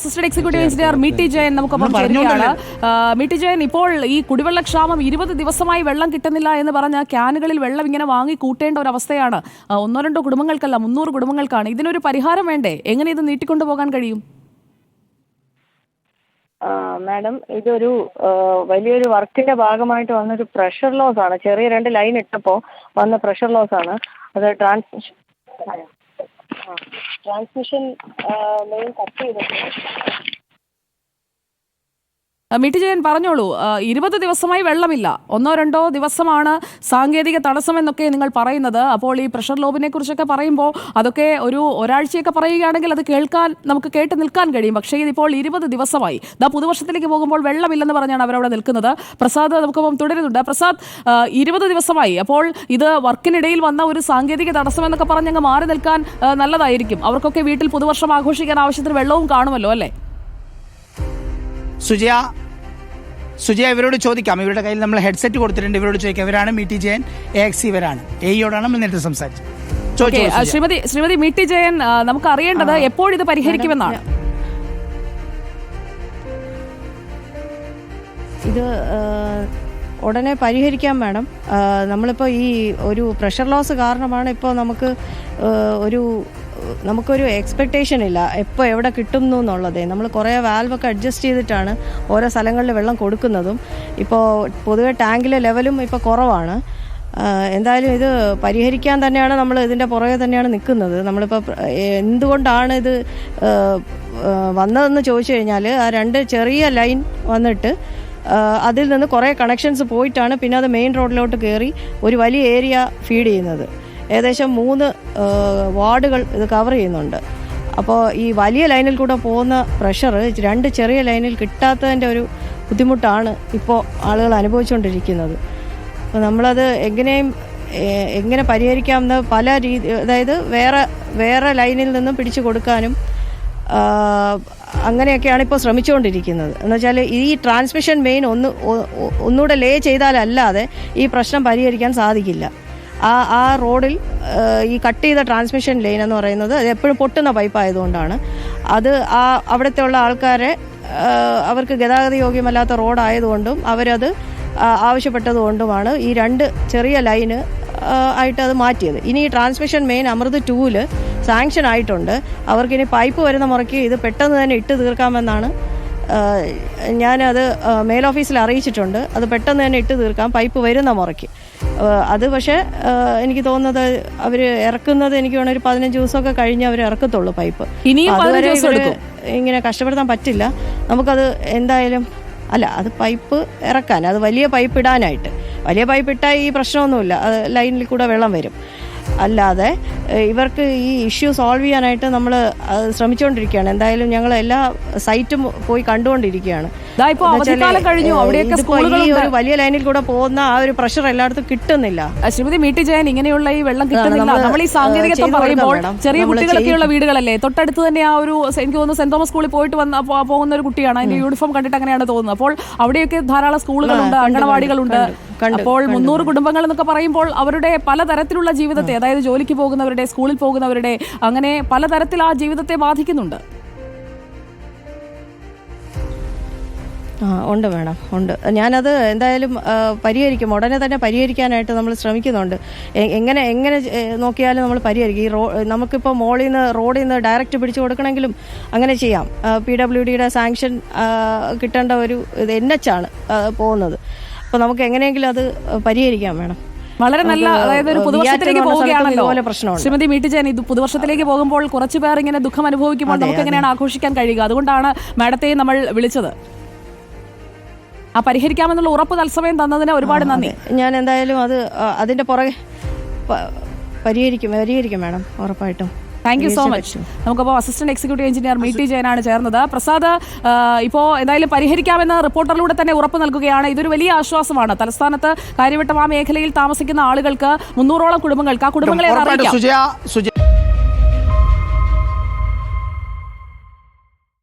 Assistant executive engineer മിടി Jayan നമുക്കൊപ്പം ചേരുകയാണ്. മിടി ജയൻ, ഇപ്പോൾ ഈ കുടിവെള്ളക്ഷാമം 20 ദിവസമായി വെള്ളം കിട്ടുന്നില്ല എന്ന് പറഞ്ഞ ക്യാനുകളിൽ വെള്ളം ഇങ്ങനെ വാങ്ങി കൂട്ടേണ്ട ഒരു അവസ്ഥയാണ്. ഒന്നോ രണ്ടോ കുടുംബങ്ങൾക്കല്ല, 300 കുടുംബങ്ങൾക്കാണ്. ഇതിനൊരു പരിഹാരം വേണ്ടേ? എങ്ങനെ ഇത് നീട്ടിക്കൊണ്ടുപോകാൻ കഴിയും? മാഡം, ഇതൊരു വലിയൊരു വർക്കിന്റെ ഭാഗമായിട്ട് വന്നൊരു പ്രഷർ ലോസ് ആണ്. ചെറിയ 2 ലൈൻ ഇട്ടപ്പോൾ വന്ന പ്രഷർ ലോസ് ആണ്. അത് ട്രാൻസ്മിഷൻ മെയിൻ കട്ട് ചെയ്തിട്ട്. മിടി ജയൻ പറഞ്ഞോളൂ. 20 ദിവസമായി വെള്ളമില്ല, ഒന്നോ രണ്ടോ ദിവസമാണ് സാങ്കേതിക തടസ്സമെന്നൊക്കെ നിങ്ങൾ പറയുന്നത്. അപ്പോൾ ഈ പ്രഷർ ലോബിനെ കുറിച്ചൊക്കെ പറയുമ്പോൾ അതൊക്കെ ഒരാഴ്ചയൊക്കെ പറയുകയാണെങ്കിൽ അത് നമുക്ക് കേട്ട് നിൽക്കാൻ കഴിയും. പക്ഷേ ഇതിപ്പോൾ 20 ദിവസമായി. പുതുവർഷത്തിലേക്ക് പോകുമ്പോൾ വെള്ളമില്ലെന്ന് പറഞ്ഞാണ് അവരവിടെ നിൽക്കുന്നത്. പ്രസാദ് നമുക്കൊപ്പം തുടരുന്നുണ്ട്. പ്രസാദ്, 20 ദിവസമായി. അപ്പോൾ ഇത് വർക്കിനിടയിൽ വന്ന ഒരു സാങ്കേതിക തടസ്സമെന്നൊക്കെ പറഞ്ഞങ്ങ് മാറി നിൽക്കാൻ നല്ലതായിരിക്കും. അവർക്കൊക്കെ വീട്ടിൽ പുതുവർഷം ആഘോഷിക്കാൻ ആവശ്യത്തിന് വെള്ളവും കാണുമല്ലോ അല്ലേ? സുജയ, ഇവരോട് ചോദിക്കാം. ഇവരുടെ കയ്യിൽ നമ്മൾ ഹെഡ്സെറ്റ് കൊടുത്തിട്ടുണ്ട്. ഇവരോട് ചോദിക്കാം. ഇവരാണ് മിടി ജയൻ, AXC ഇവരാണ്. എയോടാണ് നമ്മൾ നേരത്തെ സംസാരിച്ചത്. ശ്രീമതി മിടി ജയൻ, നമുക്ക് അറിയേണ്ടത് എപ്പോഴിത് പരിഹരിക്കുമെന്നാണ്. ഇത് ഉടനെ പരിഹരിക്കാം മാഡം. നമ്മളിപ്പോൾ ഈ ഒരു പ്രഷർ ലോസ് കാരണമാണ് ഇപ്പോൾ നമുക്കൊരു എക്സ്പെക്റ്റേഷൻ ഇല്ല എപ്പോൾ എവിടെ കിട്ടുന്നു എന്നുള്ളത്. നമ്മൾ കുറേ വാൽവൊക്കെ അഡ്ജസ്റ്റ് ചെയ്തിട്ടാണ് ഓരോ സ്ഥലങ്ങളിൽ വെള്ളം കൊടുക്കുന്നതും. ഇപ്പോൾ പൊതുവെ ടാങ്കിലെ ലെവലും ഇപ്പോൾ കുറവാണ്. എന്തായാലും ഇത് പരിഹരിക്കാൻ തന്നെയാണ് നമ്മൾ ഇതിൻ്റെ പുറകെ തന്നെയാണ് നിൽക്കുന്നത്. നമ്മളിപ്പോൾ എന്തുകൊണ്ടാണ് ഇത് വന്നതെന്ന് ചോദിച്ചു കഴിഞ്ഞാൽ, ആ 2 ചെറിയ ലൈൻ വന്നിട്ട് അതിൽ നിന്ന് കുറേ കണക്ഷൻസ് പോയിട്ടാണ് പിന്നെ അത് മെയിൻ റോഡിലോട്ട് കയറി ഒരു വലിയ ഏരിയ ഫീഡ് ചെയ്യുന്നത്. ഏകദേശം 3 വാർഡുകൾ ഇത് കവർ ചെയ്യുന്നുണ്ട്. അപ്പോൾ ഈ വലിയ ലൈനിൽ കൂടെ പോകുന്ന പ്രഷർ 2 ചെറിയ ലൈനിൽ കിട്ടാത്തതിൻ്റെ ഒരു ബുദ്ധിമുട്ടാണ് ഇപ്പോൾ ആളുകൾ അനുഭവിച്ചുകൊണ്ടിരിക്കുന്നത്. അപ്പോൾ നമ്മളത് എങ്ങനെ പരിഹരിക്കാമെന്ന് പല രീതി, അതായത് വേറെ ലൈനിൽ നിന്നും പിടിച്ചു കൊടുക്കാനും അങ്ങനെയൊക്കെയാണ് ഇപ്പോൾ ശ്രമിച്ചുകൊണ്ടിരിക്കുന്നത്. എന്നുവെച്ചാൽ ഈ ട്രാൻസ്മിഷൻ മെയിൻ ഒന്നുകൂടെ ലേ ചെയ്താലല്ലാതെ ഈ പ്രശ്നം പരിഹരിക്കാൻ സാധിക്കില്ല. ആ റോഡിൽ ഈ കട്ട് ചെയ്ത ട്രാൻസ്മിഷൻ ലൈൻ എന്ന് പറയുന്നത് അത് എപ്പോഴും പൊട്ടുന്ന പൈപ്പ് ആയതുകൊണ്ടാണ്. അത് അവിടുത്തെ ഉള്ള ആൾക്കാരെ അവർക്ക് ഗതാഗത യോഗ്യമല്ലാത്ത റോഡായതുകൊണ്ടും അവരത് ആവശ്യപ്പെട്ടതുകൊണ്ടുമാണ് ഈ 2 ചെറിയ ലൈന് ആയിട്ട് അത് മാറ്റിയത്. ഇനി ഈ ട്രാൻസ്മിഷൻ മെയിൻ അമൃത് 2 സാങ്ഷൻ ആയിട്ടുണ്ട്. അവർക്കിനി പൈപ്പ് വരുന്ന മുറയ്ക്ക് ഇത് പെട്ടെന്ന് തന്നെ ഇട്ട് തീർക്കാമെന്നാണ്. ഞാനത് മേലോഫീസിൽ അറിയിച്ചിട്ടുണ്ട്. അത് പെട്ടെന്ന് തന്നെ ഇട്ട് തീർക്കാം പൈപ്പ് വരുന്ന മുറയ്ക്ക്. അത് പക്ഷേ എനിക്ക് തോന്നുന്നത് അവർ ഇറക്കുന്നത് എനിക്ക് വേണം ഒരു 15 ദിവസമൊക്കെ കഴിഞ്ഞ് അവർ ഇറക്കത്തുള്ളൂ പൈപ്പ്. അതുവരെ ഇങ്ങനെ കഷ്ടപ്പെടുത്താൻ പറ്റില്ല. നമുക്കത് എന്തായാലും അത് പൈപ്പ് ഇറക്കാൻ, അത് വലിയ പൈപ്പ് ഇടാനായിട്ട്, വലിയ പൈപ്പ് ഇട്ടാൽ ഈ പ്രശ്നമൊന്നുമില്ല, അത് ലൈനിൽ കൂടെ വെള്ളം വരും. അല്ലാതെ ഇവർക്ക് ഈ ഇഷ്യൂ സോൾവ് ചെയ്യാനായിട്ട് നമ്മൾ ശ്രമിച്ചുകൊണ്ടിരിക്കുകയാണ്. എന്തായാലും ഞങ്ങൾ എല്ലാ സൈറ്റും പോയി കണ്ടുകൊണ്ടിരിക്കുകയാണ്. ഈ ഒരു വലിയ ലൈനിൽ കൂടെ പോകുന്ന ആ ഒരു പ്രഷർ എല്ലായിടത്തും കിട്ടുന്നില്ല. ശ്രീമതി മിടി ജയൻ, ഇങ്ങനെയുള്ള ഈ വെള്ളം കിട്ടുന്നില്ല. നമ്മൾ ഈ സാങ്കേതികത്വം പറയുമ്പോൾ ചെറിയ കുട്ടികളൊക്കെയുള്ള വീടുകളല്ലേ, തൊട്ടടുത്ത് തന്നെ ആ ഒരു എനിക്ക് തോന്നുന്നു സെന്റ് തോമസ് സ്കൂളിൽ പോയിട്ട് പോകുന്ന ഒരു കുട്ടിയാണ്. അതിന്റെ യൂണിഫോം കണ്ടിട്ട് അങ്ങനെയാണ് തോന്നുന്നത്. അപ്പോൾ അവിടെയൊക്കെ ധാരാളം സ്കൂളുകളുണ്ട്, അങ്കണവാടികളുണ്ട്. അപ്പോൾ 300 കുടുംബങ്ങൾ എന്നൊക്കെ പറയുമ്പോൾ അവരുടെ പലതരത്തിലുള്ള ജീവിതത്തെ, അതായത് ജോലിക്ക് പോകുന്നവരുടെ, സ്കൂളിൽ പോകുന്നവരുടെ, അങ്ങനെ പലതരത്തിൽ ആ ജീവിതത്തെ ബാധിക്കുന്നുണ്ട്. ഉണ്ട് മേഡം, ഉണ്ട്. ഞാനത് എന്തായാലും പരിഹരിക്കും, ഉടനെ തന്നെ പരിഹരിക്കാനായിട്ട് നമ്മൾ ശ്രമിക്കുന്നുണ്ട്. എങ്ങനെ നോക്കിയാലും നമ്മൾ പരിഹരിക്കും. ഈ നമുക്കിപ്പോൾ റോഡിൽ നിന്ന് ഡയറക്റ്റ് പിടിച്ചു കൊടുക്കണമെങ്കിലും അങ്ങനെ ചെയ്യാം. PWDയുടെ സാങ്ഷൻ കിട്ടേണ്ട ഒരു NH ആണ് പോകുന്നത്. അപ്പോൾ നമുക്ക് എങ്ങനെയെങ്കിലും അത് പരിഹരിക്കാം മേഡം. വളരെ നല്ല, അതായത് ഒരു പുതുവർഷത്തിലേക്ക് പോവുകയാണല്ലോ ശ്രീമതി മിടി ജയൻ. ഇത് പുതുവർഷത്തിലേക്ക് പോകുമ്പോൾ കുറച്ചു പേർ ഇങ്ങനെ ദുഃഖം അനുഭവിക്കുമ്പോൾ നമുക്ക് എങ്ങനെയാണ് ആഘോഷിക്കാൻ കഴിയുക? അതുകൊണ്ടാണ് മാഡത്തെ നമ്മൾ വിളിച്ചത്. ആ പരിഹരിക്കാമെന്നുള്ള ഉറപ്പ് തത്സമയം തന്നതിന് ഒരുപാട് നന്ദി. ഞാൻ എന്തായാലും അതിന്റെ പുറകെ പരിഹരിക്കും മാഡം, ഉറപ്പായിട്ടും. Thank you so much. നമുക്കപ്പോൾ അസിസ്റ്റന്റ് എക്സിക്യൂട്ടീവ് എഞ്ചിനീയർ മിടി ജയനാണ് ചേർന്നത്. പ്രസാദ്, ഇപ്പോൾ എന്തായാലും പരിഹരിക്കാമെന്ന് റിപ്പോർട്ടറിലൂടെ തന്നെ ഉറപ്പ് നൽകുകയാണ്. ഇതൊരു വലിയ ആശ്വാസമാണ്. തലസ്ഥാനത്ത് കാര്യവട്ടം ആ മേഖലയിൽ താമസിക്കുന്ന ആളുകൾക്ക് 300ഓളം കുടുംബങ്ങൾക്ക്, ആ കുടുംബങ്ങളെ അറിയിക്കാം.